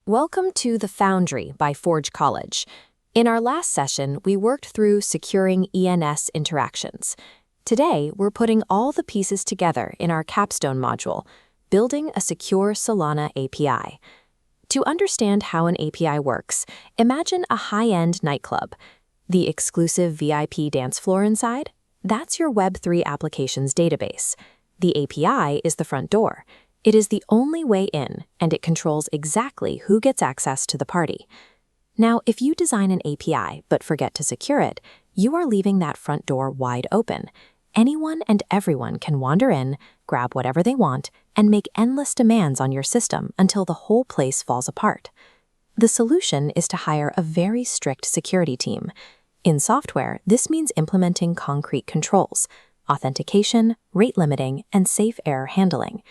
Welcome to The Foundry by Forge College. In our last session, we worked through securing ENS interactions. Today, we're putting all the pieces together in our capstone module, building a secure Solana API. To understand how an API works, imagine a high-end nightclub. The exclusive VIP dance floor inside? That's your Web3 applications database. The API is the front door. It is the only way in, and it controls exactly who gets access to the party. Now, if you design an API but forget to secure it, you are leaving that front door wide open. Anyone and everyone can wander in, grab whatever they want, and make endless demands on your system until the whole place falls apart. The solution is to hire a very strict security team. In software, this means implementing concrete controls, authentication, rate limiting, and safe error handling.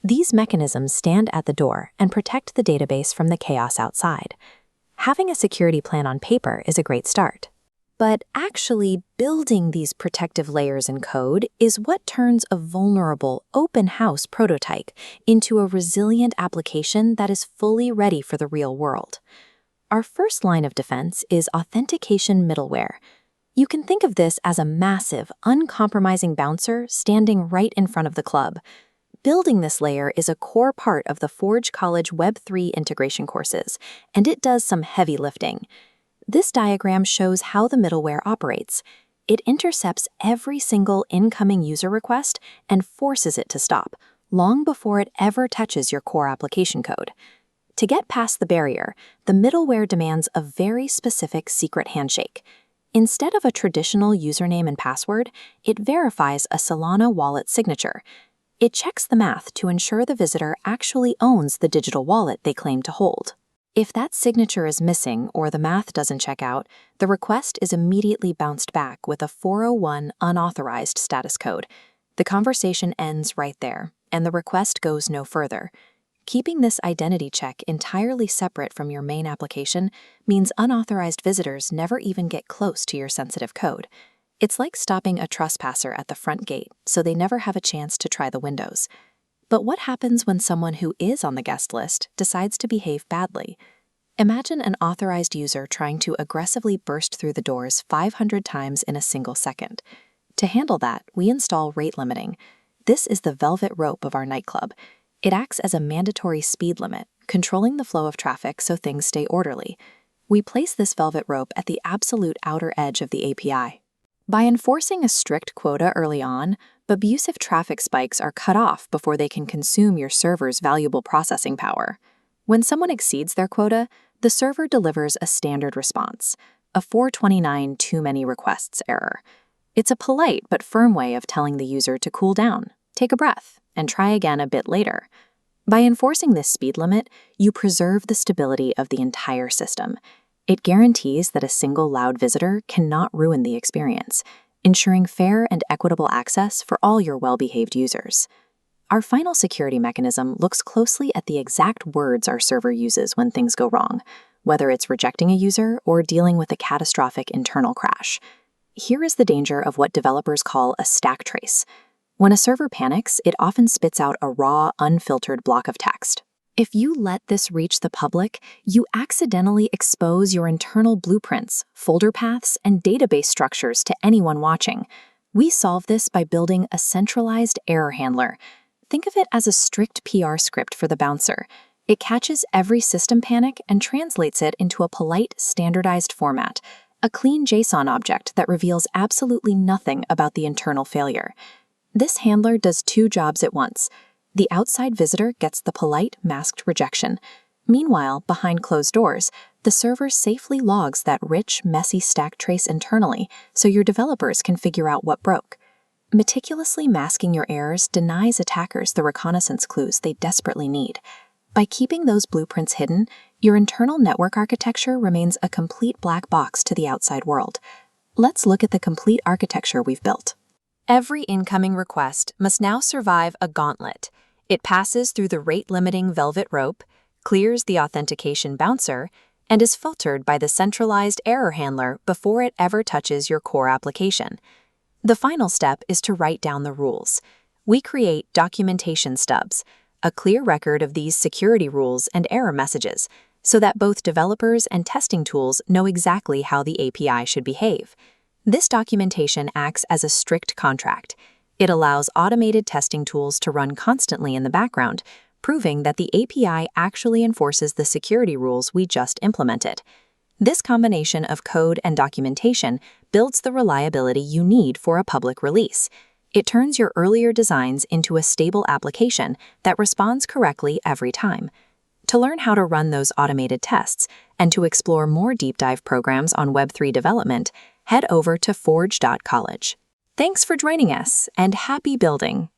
These mechanisms stand at the door and protect the database from the chaos outside. Having a security plan on paper is a great start. But actually building these protective layers in code is what turns a vulnerable, open-house prototype into a resilient application that is fully ready for the real world. Our first line of defense is authentication middleware. You can think of this as a massive, uncompromising bouncer standing right in front of the club. Building this layer is a core part of the Forge College Web3 integration courses, and it does some heavy lifting. This diagram shows how the middleware operates. It intercepts every single incoming user request and forces it to stop, long before it ever touches your core application code. To get past the barrier, the middleware demands a very specific secret handshake. Instead of a traditional username and password, it verifies a Solana wallet signature. It checks the math to ensure the visitor actually owns the digital wallet they claim to hold. If that signature is missing or the math doesn't check out, the request is immediately bounced back with a 401 unauthorized status code. The conversation ends right there, and the request goes no further. Keeping this identity check entirely separate from your main application means unauthorized visitors never even get close to your sensitive code. It's like stopping a trespasser at the front gate, so they never have a chance to try the windows. But what happens when someone who is on the guest list decides to behave badly? Imagine an authorized user trying to aggressively burst through the doors 500 times in a single second. To handle that, we install rate limiting. This is the velvet rope of our nightclub. It acts as a mandatory speed limit, controlling the flow of traffic so things stay orderly. We place this velvet rope at the absolute outer edge of the API. By enforcing a strict quota early on, abusive traffic spikes are cut off before they can consume your server's valuable processing power. When someone exceeds their quota, the server delivers a standard response, a 429 too many requests error. It's a polite but firm way of telling the user to cool down, take a breath, and try again a bit later. By enforcing this speed limit, you preserve the stability of the entire system. It guarantees that a single loud visitor cannot ruin the experience, ensuring fair and equitable access for all your well-behaved users. Our final security mechanism looks closely at the exact words our server uses when things go wrong, whether it's rejecting a user or dealing with a catastrophic internal crash. Here is the danger of what developers call a stack trace. When a server panics, it often spits out a raw, unfiltered block of text. If you let this reach the public, you accidentally expose your internal blueprints, folder paths, and database structures to anyone watching. We solve this by building a centralized error handler. Think of it as a strict PR script for the bouncer. It catches every system panic and translates it into a polite, standardized format, a clean JSON object that reveals absolutely nothing about the internal failure. This handler does two jobs at once. The outside visitor gets the polite, masked rejection. Meanwhile, behind closed doors, the server safely logs that rich, messy stack trace internally so your developers can figure out what broke. Meticulously masking your errors denies attackers the reconnaissance clues they desperately need. By keeping those blueprints hidden, your internal network architecture remains a complete black box to the outside world. Let's look at the complete architecture we've built. Every incoming request must now survive a gauntlet. It passes through the rate-limiting velvet rope, clears the authentication bouncer, and is filtered by the centralized error handler before it ever touches your core application. The final step is to write down the rules. We create documentation stubs, a clear record of these security rules and error messages. so that both developers and testing tools know exactly how the API should behave. This documentation acts as a strict contract. It allows automated testing tools to run constantly in the background, proving that the API actually enforces the security rules we just implemented. This combination of code and documentation builds the reliability you need for a public release. It turns your earlier designs into a stable application that responds correctly every time. To learn how to run those automated tests and to explore more deep dive programs on Web3 development, head over to forge.college. Thanks for joining us, and happy building!